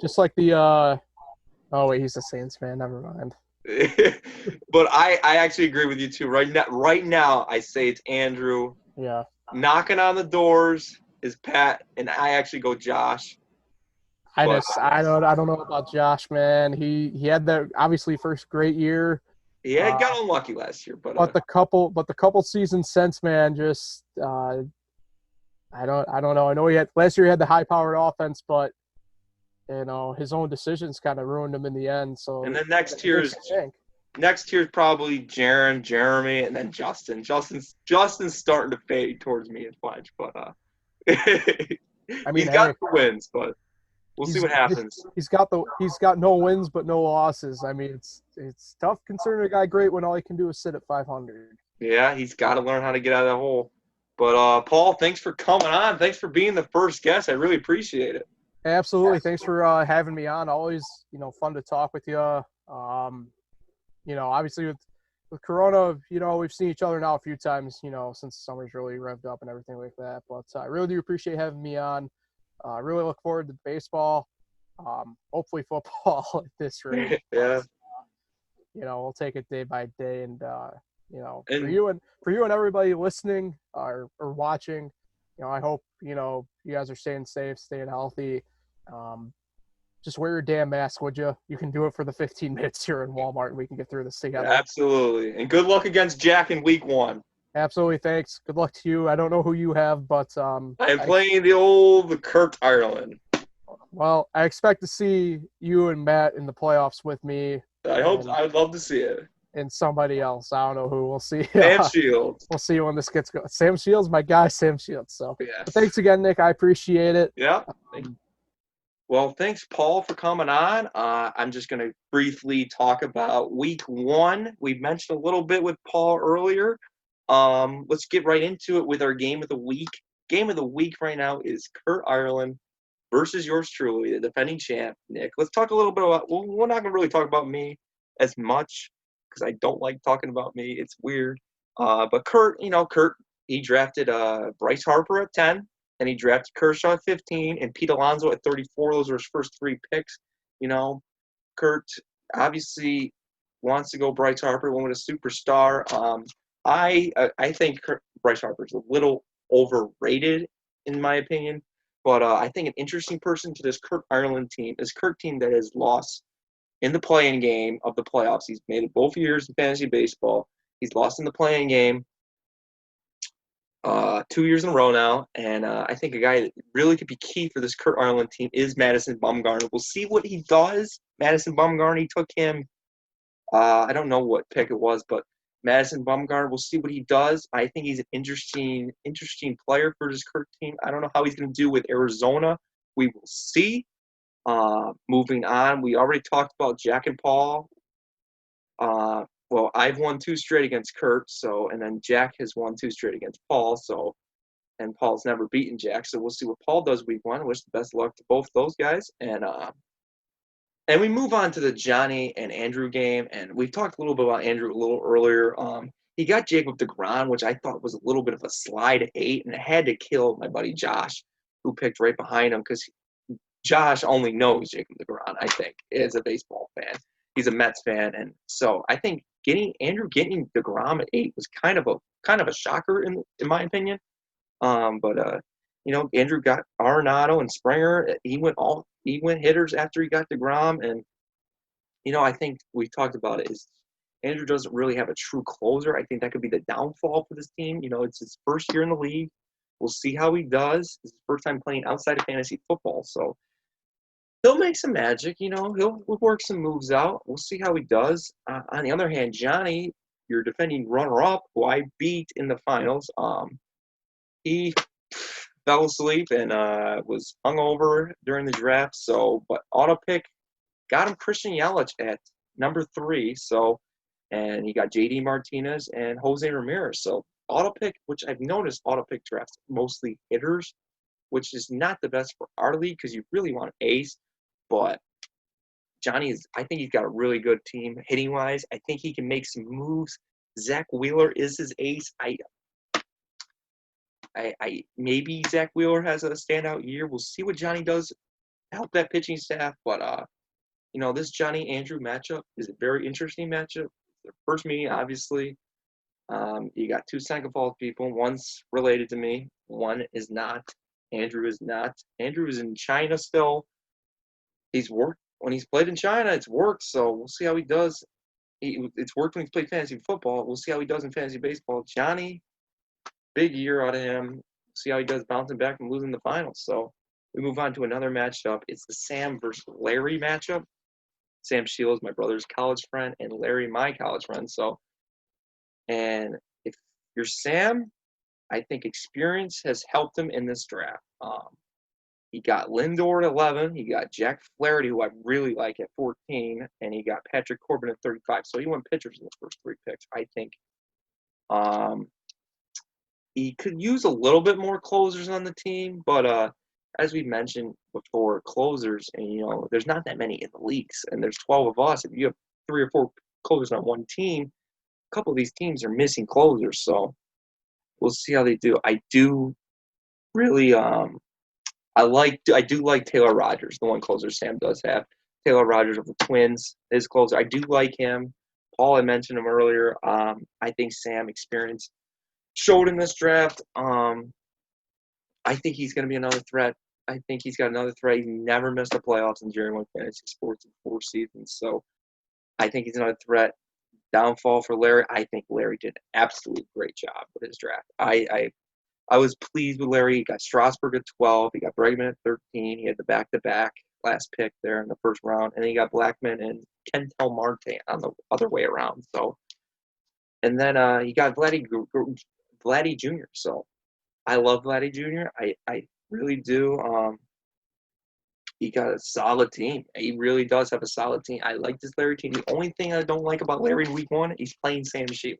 Just like the oh wait, he's a Saints fan. Never mind. But I actually agree with you too. Right now, I say it's Andrew. Yeah. Knocking on the doors is Pat, and I actually go Josh. I don't know about Josh, man. He had that obviously first great year. Yeah, got unlucky last year, but the couple seasons since, man, just I don't know. I know last year he had the high powered offense, but his own decisions kind of ruined him in the end. So and then next year's probably Jaron, Jeremy, and then Justin. Justin's starting to fade towards me and Fletch, but he's got the wins, but. We'll see what happens. He's got no wins but no losses. I mean, it's tough considering a guy great when all he can do is sit at 500. Yeah, he's got to learn how to get out of that hole. But Paul, thanks for coming on. Thanks for being the first guest. I really appreciate it. Absolutely. Thanks for having me on. Always, fun to talk with you. Obviously with with Corona, we've seen each other now a few times, since the summer's really revved up and everything like that. But I really do appreciate having me on. I really look forward to baseball, hopefully football at this rate. Yeah. We'll take it day by day, and for And you and everybody listening or watching, I hope you guys are staying safe, staying healthy. Just wear your damn mask, would you? You can do it for the 15 minutes here in Walmart, and we can get through this together. absolutely. And good luck against Jack in week 1. Absolutely, thanks. Good luck to you. I don't know who you have, but I'm playing the Kurt Ireland. Well, I expect to see you and Matt in the playoffs with me. I'd love to see it. And somebody else. I don't know who. We'll see. Sam Shields. We'll see when this gets going. Sam Shields, my guy, Sam Shields. So yes. But thanks again, Nick. I appreciate it. Yeah. Well, thanks, Paul, for coming on. I'm just going to briefly talk about week 1. We mentioned a little bit with Paul earlier. Let's get right into it with our game of the week. Game of the week right now is Kurt Ireland versus yours truly, the defending champ, Nick. Let's talk a little bit about – we're not going to really talk about me as much because I don't like talking about me. It's weird. But Kurt, he drafted Bryce Harper at 10. And he drafted Kershaw at 15 and Pete Alonso at 34. Those were his first 3 picks. Kurt obviously wants to go Bryce Harper, one with a superstar. I think Bryce Harper is a little overrated, in my opinion. But I think an interesting person to this Kurt Ireland team is Kurt team that has lost in the play-in game of the playoffs. He's made it both years in fantasy baseball. He's lost in the play-in game 2 years in a row now, and I think a guy that really could be key for this Kurt Ireland team is Madison Bumgarner. We'll see what he does. Madison Bumgarner, he took him, I don't know what pick it was, but Madison Bumgarner, we'll see what he does. I think he's an interesting player for this Kurt team. I don't know how he's going to do with Arizona. We will see. Moving on, we already talked about Jack and Paul. Well, I've won 2 straight against Kurt, and then Jack has won 2 straight against Paul, and Paul's never beaten Jack, so we'll see what Paul does week 1. I wish the best of luck to both those guys, and we move on to the Johnny and Andrew game, and we've talked a little bit about Andrew a little earlier. He got Jacob DeGrom, which I thought was a little bit of a slide 8, and it had to kill my buddy Josh, who picked right behind him, because Josh only knows Jacob DeGrom, I think, as a baseball fan. He's a Mets fan, and so I think getting DeGrom at 8 was kind of a shocker in my opinion. But Andrew got Arenado and Springer. He went hitters after he got DeGrom, and I think we talked about it is Andrew doesn't really have a true closer. I think that could be the downfall for this team. It's his first year in the league. We'll see how he does. It's his first time playing outside of fantasy football, so he'll make some magic, he'll work some moves out. We'll see how he does. On the other hand, Johnny, your defending runner-up, who I beat in the finals, he fell asleep and was hungover during the draft. But auto pick got him Christian Yelich at number 3. And he got J.D. Martinez and Jose Ramirez. So auto pick, which I've noticed auto pick drafts mostly hitters, which is not the best for our league because you really want an ace. But I think he's got a really good team hitting-wise. I think he can make some moves. Zach Wheeler is his ace. Maybe Zach Wheeler has a standout year. We'll see what Johnny does to help that pitching staff. But, this Johnny-Andrew matchup is a very interesting matchup. Their first meeting, obviously. You got 2 Sankofa people. One's related to me. One is not. Andrew is not. Andrew is in China still. He's worked when he's played in China. It's worked, so we'll see how he does. It's worked when he's played fantasy football. We'll see how he does in fantasy baseball. Johnny, big year out of him. See how he does bouncing back from losing the finals. So we move on to another matchup. It's the Sam versus Larry matchup. Sam Shields, my brother's college friend, and Larry, my college friend. And if you're Sam, I think experience has helped him in this draft. He got Lindor at 11. He got Jack Flaherty, who I really like, at 14. And he got Patrick Corbin at 35. So he went pitchers in the first 3 picks, I think. He could use a little bit more closers on the team. But as we mentioned before, closers, and, there's not that many in the leagues. And there's 12 of us. If you have 3 or 4 closers on one team, couple of these teams are missing closers, so we'll see how they do. I do really I do like Taylor Rogers, the one closer Sam does have. Taylor Rogers of the Twins, his closer. I do like him. Paul, I mentioned him earlier. I think Sam experience showed in this draft. I think he's going to be another threat. I think he's got another threat. He's never missed the playoffs in JERRY1 Fantasy Sports in 4 seasons. So I think he's another threat. Downfall for Larry. I think Larry did an absolutely great job with his draft. I was pleased with Larry. He got Strasburg at 12. He got Bregman at 13. He had the back-to-back last pick there in the first round. And then he got Blackman and Kentel Marte on the other way around. So, and then he got Vladdy Jr. So I love Vladdy Jr. I really do. He got a solid team. He really does have a solid team. I like this Larry team. The only thing I don't like about Larry in week 1, he's playing Sam Shield,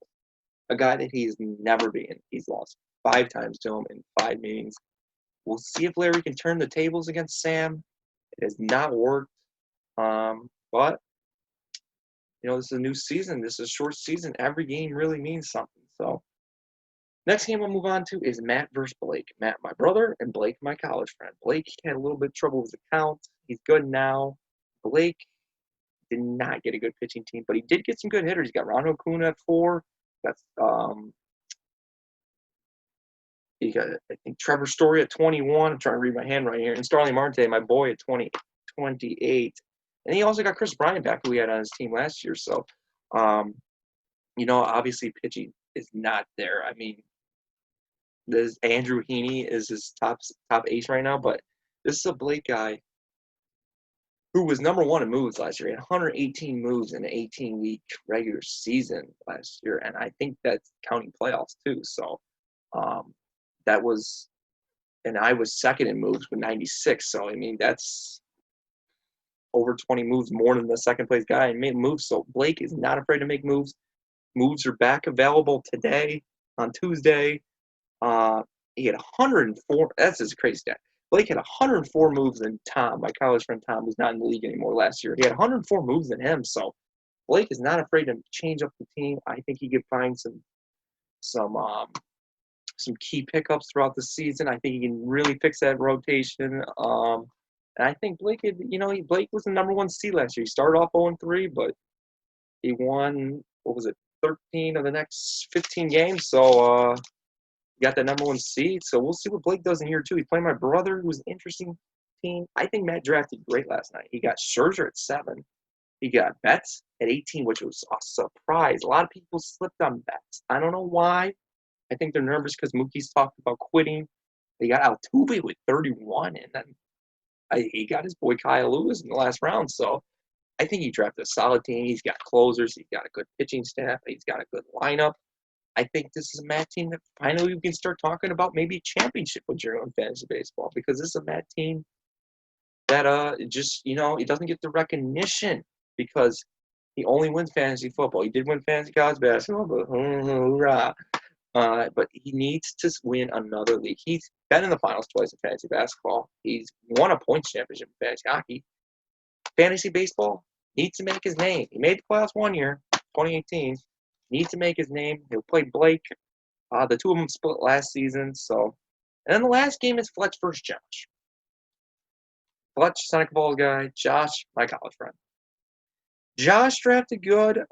a guy that he's never beaten. He's lost 5 times to him in 5 meetings. We'll see if Larry can turn the tables against Sam. It has not worked. But, this is a new season. This is a short season. Every game really means something. So, next game we'll move on to is Matt versus Blake. Matt, my brother, and Blake, my college friend. Blake had a little bit of trouble with his account. He's good now. Blake did not get a good pitching team, but he did get some good hitters. He got Ronald Acuna at 4. That's he got, I think, Trevor Story at 21. I'm trying to read my hand right here. And Starling Marte, my boy, at 28. And he also got Chris Bryant back, who he had on his team last year. So, obviously pitching is not there. I mean, this Andrew Heaney is his top ace right now, but this is a Blake guy who was number 1 in moves last year. He had 118 moves in an 18-week regular season last year, and I think that's counting playoffs too. So that was, and I was second in moves with 96. So I mean, that's over 20 moves more than the second place guy and made moves. So Blake is not afraid to make moves. Moves are back available today on Tuesday. He had 104. That's his crazy stat. Blake had 104 moves than Tom, my college friend Tom, who's not in the league anymore last year. He had 104 moves than him. So Blake is not afraid to change up the team. I think he could find some key pickups throughout the season. I think he can really fix that rotation. And I think Blake was the number 1 seed last year. He started off 0-3, but he won, 13 of the next 15 games. So he got that number 1 seed. So we'll see what Blake does in here too. He's playing my brother, who's an interesting team. I think Matt drafted great last night. He got Scherzer at 7. He got Betts at 18, which was a surprise. A lot of people slipped on Betts. I don't know why. I think they're nervous because Mookie's talked about quitting. They got Altuve with 31, and then he got his boy Kyle Lewis in the last round. So I think he drafted a solid team. He's got closers. He's got a good pitching staff. He's got a good lineup. I think this is a Matt team that finally we can start talking about maybe a championship with JERRY1 Fantasy Baseball, because this is a Matt team that it doesn't get the recognition because he only wins fantasy football. He did win fantasy college basketball, but hoorah. But he needs to win another league. He's been in the finals twice in fantasy basketball. He's won a points championship in fantasy hockey. Fantasy baseball needs to make his name. He made the playoffs 1 year, 2018. Needs to make his name. He'll play Blake. The 2 of them split last season. So, and then the last game is Fletch versus Josh. Fletch, Seneca Falls guy. Josh, my college friend. Josh drafted good.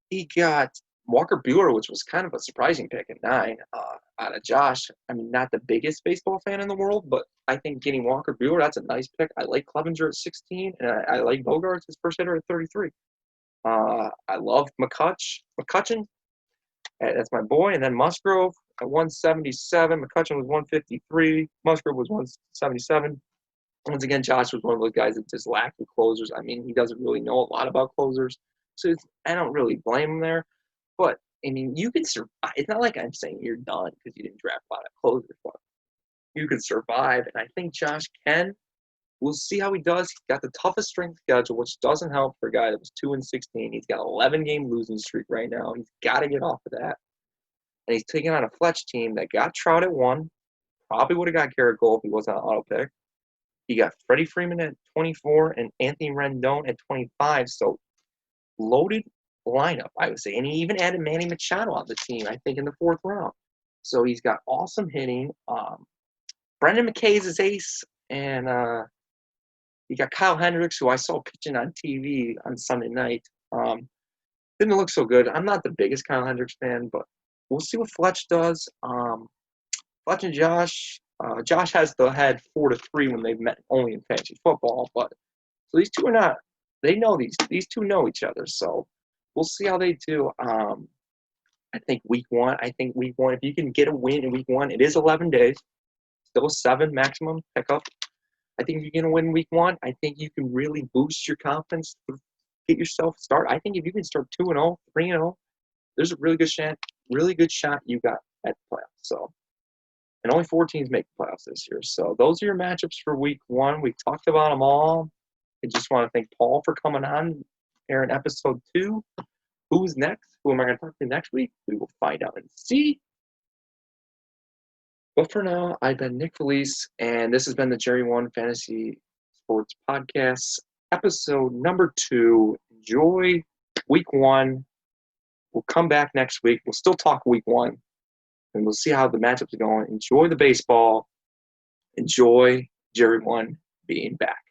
He got Walker Buehler, which was kind of a surprising pick at 9 out of Josh. I mean, not the biggest baseball fan in the world, but I think getting Walker Buehler, that's a nice pick. I like Clevenger at 16, and I like Bogarts, his first hitter, at 33. I love McCutcheon. That's my boy. And then Musgrove at 177. McCutcheon was 153. Musgrove was 177. Once again, Josh was one of those guys that just lacked the closers. I mean, he doesn't really know a lot about closers, so I don't really blame him there. But, I mean, you can survive. It's not like I'm saying you're done because you didn't draft a lot of closers, but you can survive, and I think Josh can. We'll see how he does. He's got the toughest strength schedule, which doesn't help for a guy that was 2-16. He's got an 11-game losing streak right now. He's got to get off of that. And he's taking on a Fletch team that got Trout at 1. Probably would have got Garrett Cole if he wasn't on auto pick. He got Freddie Freeman at 24 and Anthony Rendon at 25. So loaded lineup, I would say. And he even added Manny Machado on the team, I think, in the 4th round. So he's got awesome hitting. Brendan McKay's his ace, and you got Kyle Hendricks, who I saw pitching on TV on Sunday night. Didn't look so good. I'm not the biggest Kyle Hendricks fan, but we'll see what Fletch does. Fletch and Josh. Josh has had 4-3 when they've met only in fantasy football, but so these two are not. They know these two know each other, so we'll see how they do. I think week one. If you can get a win in week 1, it is 11 days, still a 7 maximum pickup. I think if you're going to win week 1, I think you can really boost your confidence, get yourself started. I think if you can start 2-0, 3-0, there's a really good shot you got at the playoffs. So, and only 4 teams make the playoffs this year. So those are your matchups for week 1. We talked about them all. I just want to thank Paul for coming on here in episode 2. Who's next? Who am I going to talk to next week? We will find out and see. But for now, I've been Nick Felice, and this has been the JERRY1 Fantasy Sports Podcast, episode number 2. Enjoy week 1. We'll come back next week. We'll still talk week 1, and we'll see how the matchups are going. Enjoy the baseball. Enjoy JERRY1 being back.